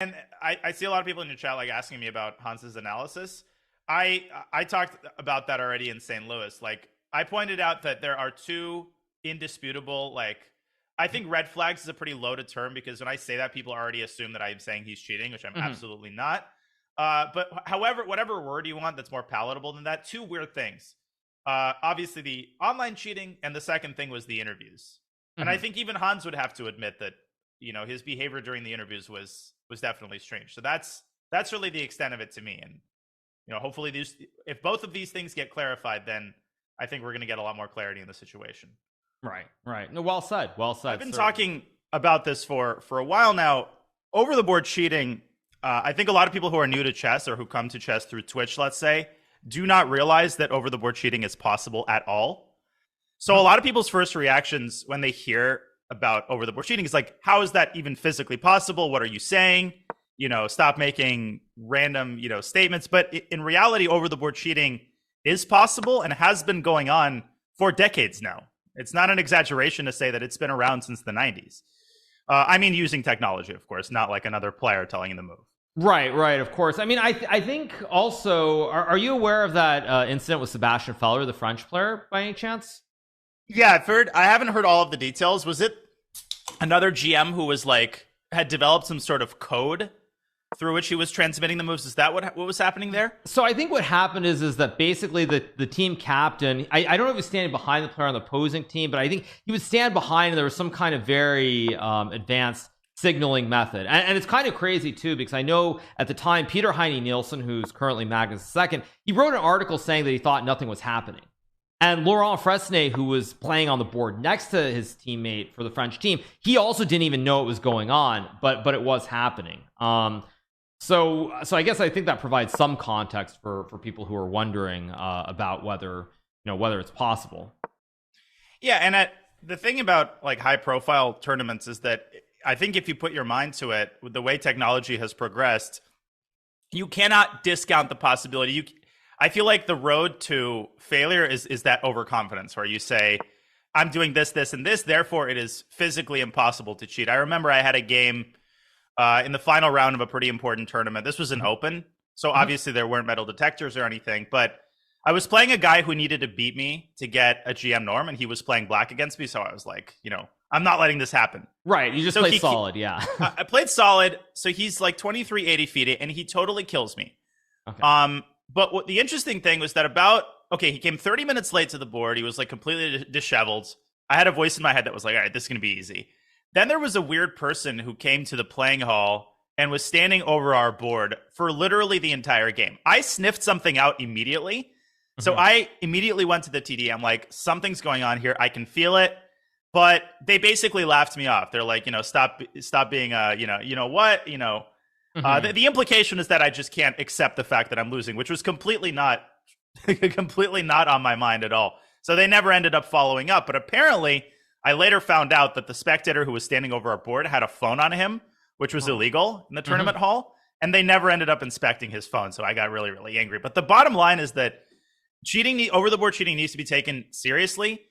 And I see a lot of people in your chat like asking me about Hans's analysis. I talked about that already in St. Louis. Like, I pointed out that there are two indisputable, like, I think red flags is a pretty loaded term, because when I say that, people already assume that I am saying he's cheating, which I'm absolutely not. But however, whatever word you want that's more palatable than that, two weird things. Obviously the online cheating, and the second thing was the interviews. And I think even Hans would have to admit that, you know, his behavior during the interviews was definitely strange. So that's really the extent of it to me. And, you know, hopefully if both of these things get clarified, then I think we're going to get a lot more clarity in the situation. Right. No, well said. I've been talking about this for a while now. Over the board cheating, I think a lot of people who are new to chess, or who come to chess through Twitch, let's say, do not realize that over the board cheating is possible at all. So a lot of people's first reactions when they hear about over the board cheating is like, how is that even physically possible? What are you saying? You know, stop making random, you know, statements. But in reality, over the board cheating is possible and has been going on for decades now. It's not an exaggeration to say that it's been around since the 90s. I mean, using technology, of course, not like another player telling you the move. Right, of course. I mean, I think also, are you aware of that incident with Sebastian Feller, the French player, by any chance? Yeah, I haven't heard all of the details. Was it another GM who was like, had developed some sort of code through which he was transmitting the moves? Is that what was happening there? So I think what happened is that basically the team captain, I don't know if he was standing behind the player on the opposing team, but I think he would stand behind, and there was some kind of very advanced signaling method. And it's kind of crazy too, because I know at the time, Peter Heine Nielsen, who's currently Magnus second, he wrote an article saying that he thought nothing was happening. And Laurent Fresnay, who was playing on the board next to his teammate for the French team, he also didn't even know it was going on, but it was happening. So I guess I think that provides some context for people who are wondering about whether it's possible. Yeah, and the thing about like high profile tournaments is that I think if you put your mind to it, with the way technology has progressed, you cannot discount the possibility. I feel like the road to failure is that overconfidence, where you say, I'm doing this, this, and this, therefore it is physically impossible to cheat. I remember I had a game in the final round of a pretty important tournament. This was an open, so obviously there weren't metal detectors or anything, but I was playing a guy who needed to beat me to get a GM norm, and he was playing black against me, so I was like, you know, I'm not letting this happen. Right, you just play solid, yeah. I played solid, so he's like 2380 feet, and he totally kills me. Okay. But what the interesting thing was that he came 30 minutes late to the board. He was like completely disheveled. I had a voice in my head that was like, all right, this is going to be easy. Then there was a weird person who came to the playing hall and was standing over our board for literally the entire game. I sniffed something out immediately. So I immediately went to the TD. I'm like, something's going on here. I can feel it. But they basically laughed me off. They're like, you know, stop being, you know what, you know. The implication is that I just can't accept the fact that I'm losing, which was completely not on my mind at all. So they never ended up following up. But apparently, I later found out that the spectator who was standing over our board had a phone on him, which was illegal in the tournament hall. And they never ended up inspecting his phone. So I got really, really angry. But the bottom line is that over the board cheating needs to be taken seriously.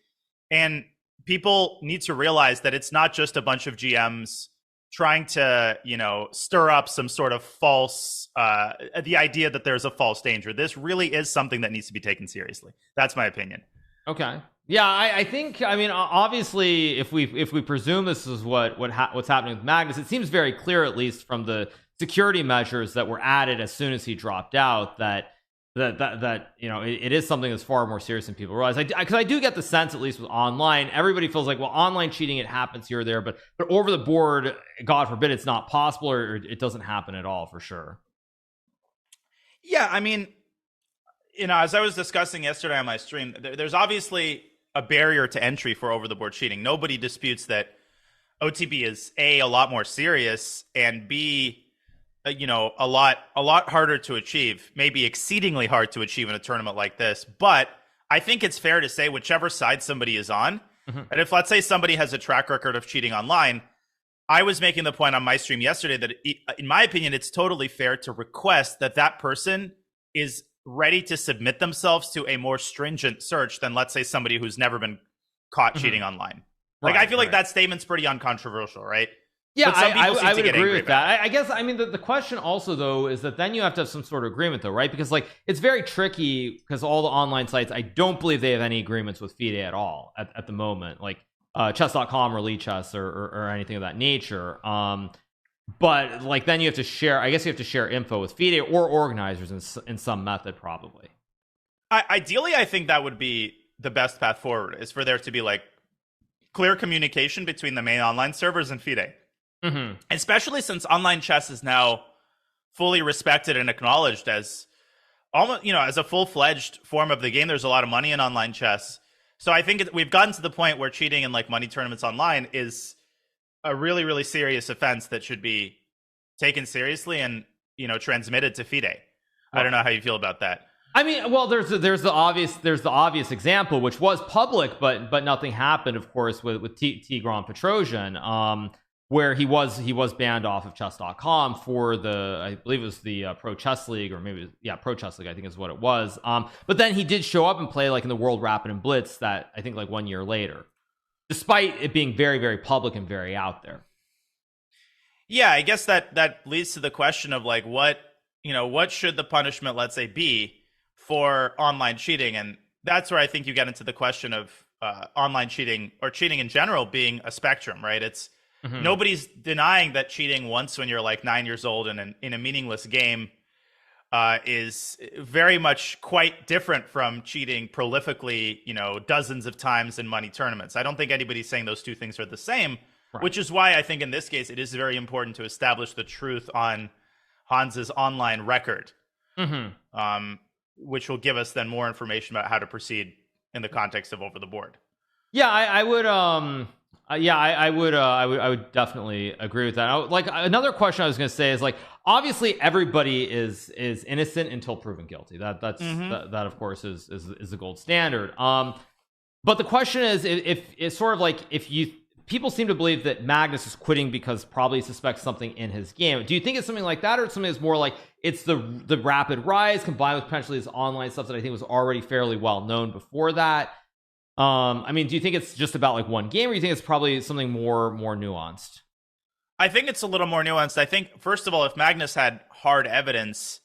And people need to realize that it's not just a bunch of GMs trying to, you know, stir up some sort of false, the idea that there's a false danger. This really is something that needs to be taken seriously. That's my opinion. Okay. Yeah, I think, I mean, obviously, if we presume this is what's happening with Magnus, it seems very clear, at least from the security measures that were added as soon as he dropped out, that you know, it is something that's far more serious than people realize. Because I do get the sense, at least with online, everybody feels like, well, online cheating, it happens here or there, but over the board, God forbid, it's not possible, or it doesn't happen at all, for sure. Yeah, I mean, you know, as I was discussing yesterday on my stream, there's obviously a barrier to entry for over the board cheating. Nobody disputes that OTB is a lot more serious, and B, you know, a lot harder to achieve, maybe exceedingly hard to achieve in a tournament like this. But I think it's fair to say, whichever side somebody is on, and if, let's say, somebody has a track record of cheating online, I was making the point on my stream yesterday that, in my opinion, it's totally fair to request that person is ready to submit themselves to a more stringent search than, let's say, somebody who's never been caught cheating online. Like, I feel like that statement's pretty uncontroversial, right? Yeah, but some people seem I to would get agree angry with that. about it. I guess, I mean, the question also, though, is that then you have to have some sort of agreement, though, right? Because, like, it's very tricky because all the online sites, I don't believe they have any agreements with FIDE at all at the moment, like chess.com or Lichess or anything of that nature. But, like, then you have to share, I guess you have to share info with FIDE or organizers in some method, probably. Ideally, I think that would be the best path forward, is for there to be, like, clear communication between the main online servers and FIDE. Especially since online chess is now fully respected and acknowledged as almost, as a full-fledged form of the game. There's a lot of money in online chess. So I think we've gotten to the point where cheating in like money tournaments online is a really, really serious offense that should be taken seriously and, transmitted to FIDE. I don't know how you feel about that. I mean, well, there's the obvious example, which was public, but nothing happened, of course, with Tigran Petrosian, where he was banned off of chess.com for I believe it was the Pro Chess League, or maybe Pro Chess League, I think is what it was. But then he did show up and play like in the World Rapid and Blitz that I think like 1 year later, despite it being very, very public and very out there. Yeah, I guess that leads to the question of like what should the punishment, let's say, be for online cheating. And that's where I think you get into the question of online cheating or cheating in general being a spectrum, right? It's nobody's denying that cheating once when you're like 9 years old and in a meaningless game is very much quite different from cheating prolifically, dozens of times in money tournaments. I don't think anybody's saying those two things are the same, right. Which is why I think in this case it is very important to establish the truth on Hans's online record, which will give us then more information about how to proceed in the context of over the board. Yeah, I would. I would definitely agree with that. Like another question I was going to say is like, obviously everybody is innocent until proven guilty. That of course is the gold standard. But the question is, if it's sort of like people seem to believe that Magnus is quitting because probably he suspects something in his game. Do you think it's something like that, or something that's more like it's the rapid rise combined with potentially his online stuff that I think was already fairly well known before that? I mean, do you think it's just about like one game, or do you think it's probably something more nuanced? I think it's a little more nuanced. I think, first of all, if Magnus had hard evidence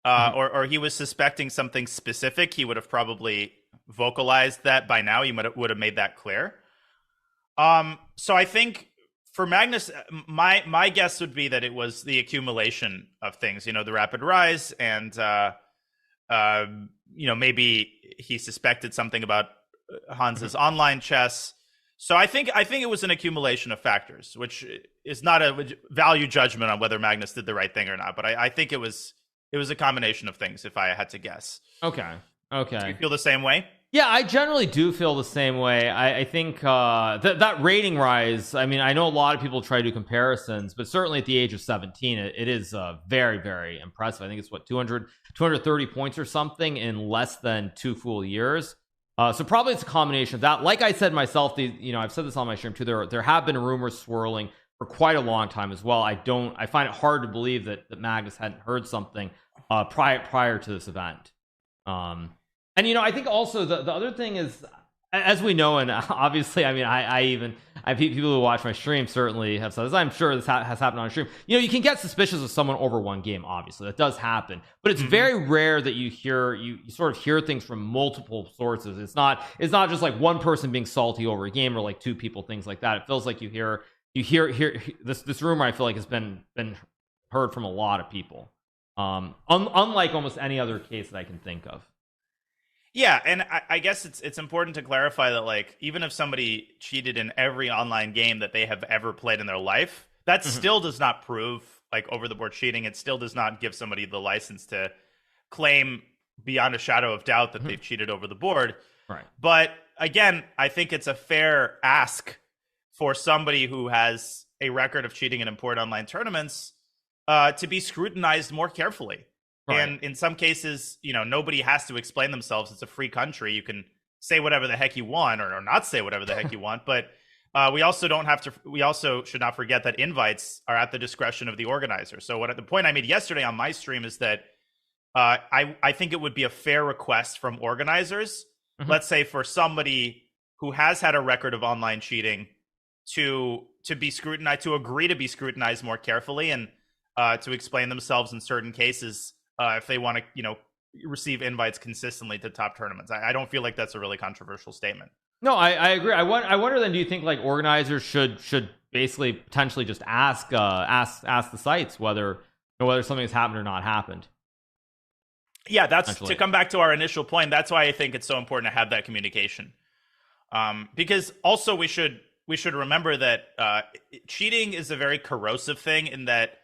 or he was suspecting something specific, he would have probably vocalized that by now. He would have made that clear. So I think for Magnus, my guess would be that it was the accumulation of things, the rapid rise, and maybe he suspected something about Hans's online chess. So I think it was an accumulation of factors, which is not a value judgment on whether Magnus did the right thing or not, but I think it was a combination of things, if I had to guess. Okay. Do you feel the same way? Yeah, I generally do feel the same way. I think that rating rise, I mean, I know a lot of people try to do comparisons, but certainly at the age of 17, it is very, very impressive. I think it's 230 points or something in less than 2 full years. So probably it's a combination of that. Like I said myself, I've said this on my stream too, there have been rumors swirling for quite a long time as well. I find it hard to believe that Magnus hadn't heard something prior to this event. And I think also the other thing is, as we know, and obviously, I mean, I people who watch my stream certainly have said this. I'm sure this has happened on stream. You can get suspicious of someone over one game. Obviously, that does happen, but it's very rare that you sort of hear things from multiple sources. It's not just like one person being salty over a game, or like two people, things like that. It feels like you hear this rumor. I feel like has been heard from a lot of people, unlike almost any other case that I can think of. Yeah, and I guess it's important to clarify that, like, even if somebody cheated in every online game that they have ever played in their life, that still does not prove like over the board cheating. It still does not give somebody the license to claim beyond a shadow of doubt that they've cheated over the board. Right. But again, I think it's a fair ask for somebody who has a record of cheating in important online tournaments to be scrutinized more carefully. Right. And in some cases, nobody has to explain themselves. It's a free country. You can say whatever the heck you want, or not say whatever the heck you want. But we also should not forget that invites are at the discretion of the organizer. So the point I made yesterday on my stream is that I think it would be a fair request from organizers, let's say for somebody who has had a record of online cheating, to be scrutinized, to agree to be scrutinized more carefully, and to explain themselves in certain cases if they want to, receive invites consistently to top tournaments. I don't feel like that's a really controversial statement. No, I agree. I wonder then, do you think like organizers should basically potentially just ask the sites whether something has happened or not happened? Yeah, that's to come back to our initial point. That's why I think it's so important to have that communication. Because also we should remember that cheating is a very corrosive thing, in that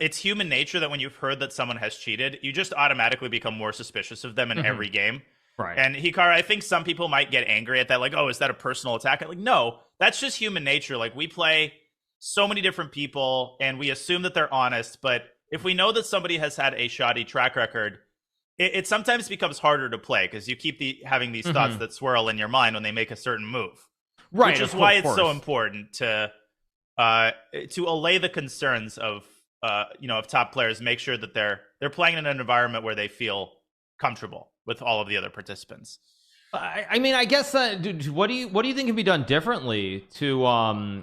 it's human nature that when you've heard that someone has cheated, you just automatically become more suspicious of them in every game. Right. And Hikaru, I think some people might get angry at that, like, oh, is that a personal attack? Like, no, that's just human nature. Like, we play so many different people and we assume that they're honest, but if we know that somebody has had a shoddy track record, it sometimes becomes harder to play because you keep having these thoughts that swirl in your mind when they make a certain move. Right. Which is why it's so important to allay the concerns of top players, make sure that they're playing in an environment where they feel comfortable with all of the other participants. I mean, I guess what do you think can be done differently to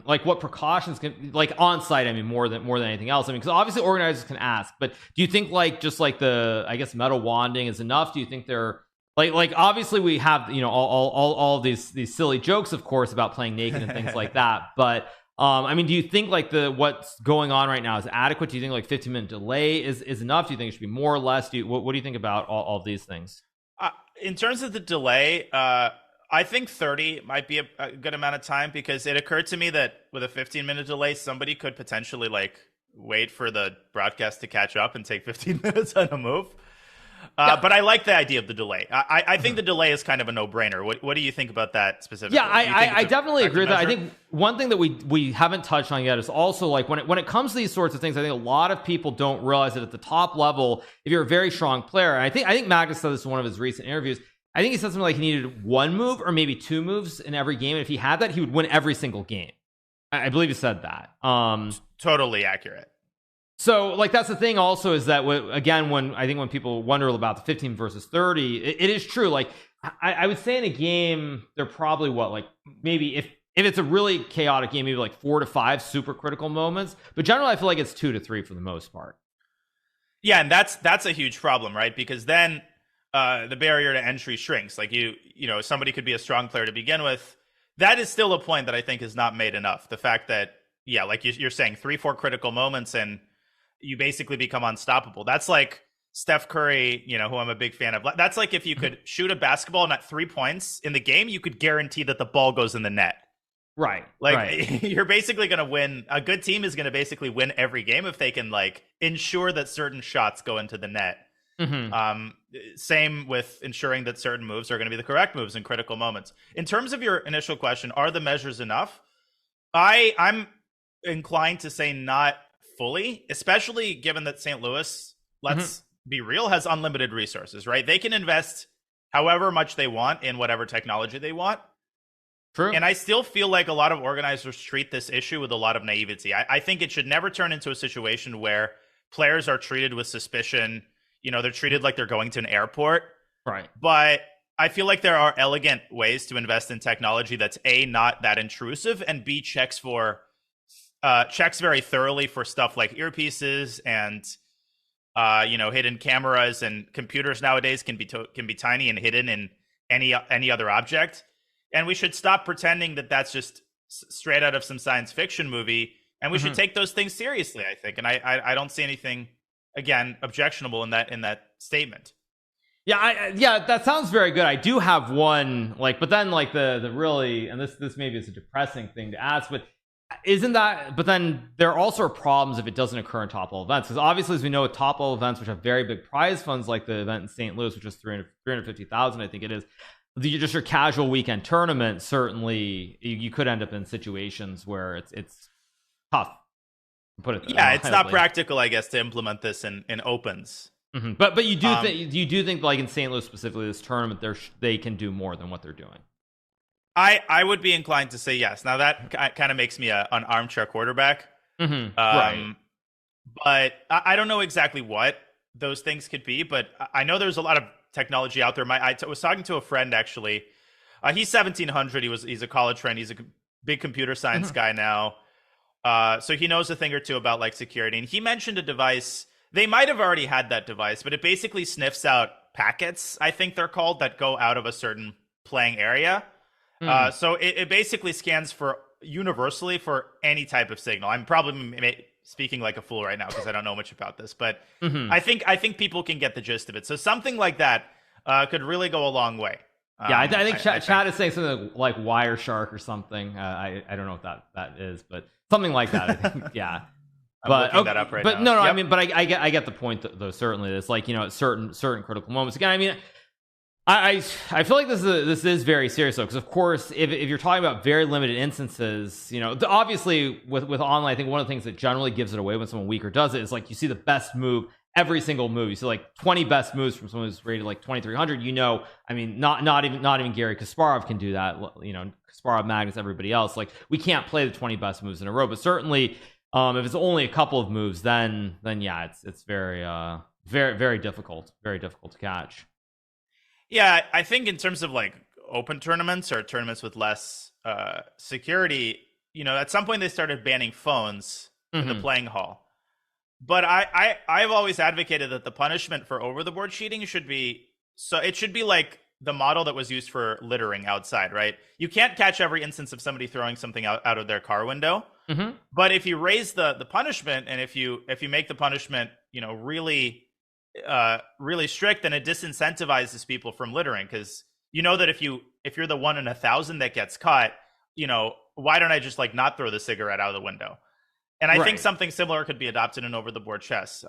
like what precautions can, like on site? I mean, more than anything else. I mean, because obviously organizers can ask, but do you think like just like the, I guess, metal wanding is enough? Do you think they're like obviously we have all these silly jokes, of course, about playing naked and things like that, but I mean, do you think like what's going on right now is adequate? Do you think like 15-minute delay is enough? Do you think it should be more or less? What do you think about all of these things? In terms of the delay, I think 30 might be a good amount of time, because it occurred to me that with a 15-minute delay, somebody could potentially like wait for the broadcast to catch up and take 15 minutes on a move. But I like the idea of the delay. I think the delay is kind of a no-brainer. What do you think about that specifically? Yeah, I definitely agree with that. I think one thing that we haven't touched on yet is also like when it comes to these sorts of things, I think a lot of people don't realize that at the top level, if you're a very strong player, and I think Magnus said this in one of his recent interviews, I think he said something like he needed one move or maybe two moves in every game. And if he had that, he would win every single game. I believe he said that. Totally accurate. So like that's the thing also, is that again, when people wonder about the 15 versus 30, it is true. Like I would say in a game, they're probably maybe if it's a really chaotic game, maybe like 4 to 5 super critical moments, but generally I feel like it's 2 to 3 for the most part. Yeah, and that's a huge problem, right? Because then the barrier to entry shrinks. Like somebody could be a strong player to begin with. That is still a point that I think is not made enough. The fact that, yeah, like you're saying, 3-4 critical moments and you basically become unstoppable. That's like Steph Curry, who I'm a big fan of. That's like if you could shoot a basketball and at 3 points in the game, you could guarantee that the ball goes in the net. Right. Like you're basically going to win. A good team is going to basically win every game if they can like ensure that certain shots go into the net. Same with ensuring that certain moves are going to be the correct moves in critical moments. In terms of your initial question, are the measures enough? I'm inclined to say not fully, especially given that St. Louis, let's be real, has unlimited resources, right? They can invest however much they want in whatever technology they want. True. And I still feel like a lot of organizers treat this issue with a lot of naivety. I think it should never turn into a situation where players are treated with suspicion. They're treated like they're going to an airport. Right. But I feel like there are elegant ways to invest in technology that's A, not that intrusive, and B, checks very thoroughly for stuff like earpieces and hidden cameras, and computers nowadays can be tiny and hidden in any other object. And we should stop pretending that that's just straight out of some science fiction movie, and we should take those things seriously, I think. And I don't see anything, again, objectionable in that statement. Yeah, that sounds very good. I do have one, but then the really, and this maybe is a depressing thing to ask, but but then there also are problems if it doesn't occur in top level events, because obviously, as we know, top level events which have very big prize funds, like the event in St. Louis, which is 350,000, I think it is, just your casual weekend tournament, certainly you could end up in situations where it's tough, put it it's not practical, I guess, to implement this in opens. But you do think like in St. Louis specifically, this tournament, they can do more than what they're doing? I would be inclined to say yes. Now that kind of makes me an armchair quarterback. Right. But I don't know exactly what those things could be, but I know there's a lot of technology out there. I was talking to a friend, actually. He's 1700. He's a college friend. He's a big computer science guy now. So he knows a thing or two about like security. And he mentioned a device. They might have already had that device, but it basically sniffs out packets, I think they're called, that go out of a certain playing area. So it basically scans for universally for any type of signal. I'm probably speaking like a fool right now because I don't know much about this, but I think people can get the gist of it. So something like that could really go a long way. Yeah, I think Chad is saying something like Wireshark or something. I don't know what that is, but something like that. I think, yeah. I'm looking that up right now. No, I mean, but I get the point though. Certainly, it's like, you know, at certain critical moments. Again, I mean, I feel like this is very serious though, because of course, if you're talking about very limited instances, you know, obviously with online, I think one of the things that generally gives it away when someone weaker does it is like you see the best move. Every single move, you see like 20 best moves from someone who's rated like 2300. You know, I mean, not even Gary Kasparov can do that. You know, Kasparov, Magnus, everybody else. Like, we can't play the 20 best moves in a row. But certainly, if it's only a couple of moves, then yeah, it's very very difficult to catch. Yeah, I think in terms of like open tournaments or tournaments with less security, you know, at some point they started banning phones in the playing hall. But I've always advocated that the punishment for over the board cheating should be like the model that was used for littering outside, right? You can't catch every instance of somebody throwing something out of their car window. But if you raise the punishment, and if you make the punishment, you know, really strict, then it disincentivizes people from littering, because you know that if you're the 1 in 1,000 that gets caught, you know, why don't I just like not throw the cigarette out of the window? And I think something similar could be adopted in over-the-board chess,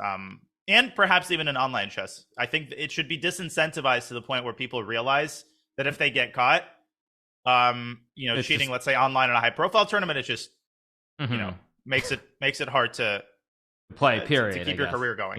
and perhaps even in online chess. I think it should be disincentivized to the point where people realize that if they get caught, you know, cheating, let's say online in a high-profile tournament, it just, you know, makes it hard to play. Period. To keep your career going. Yeah.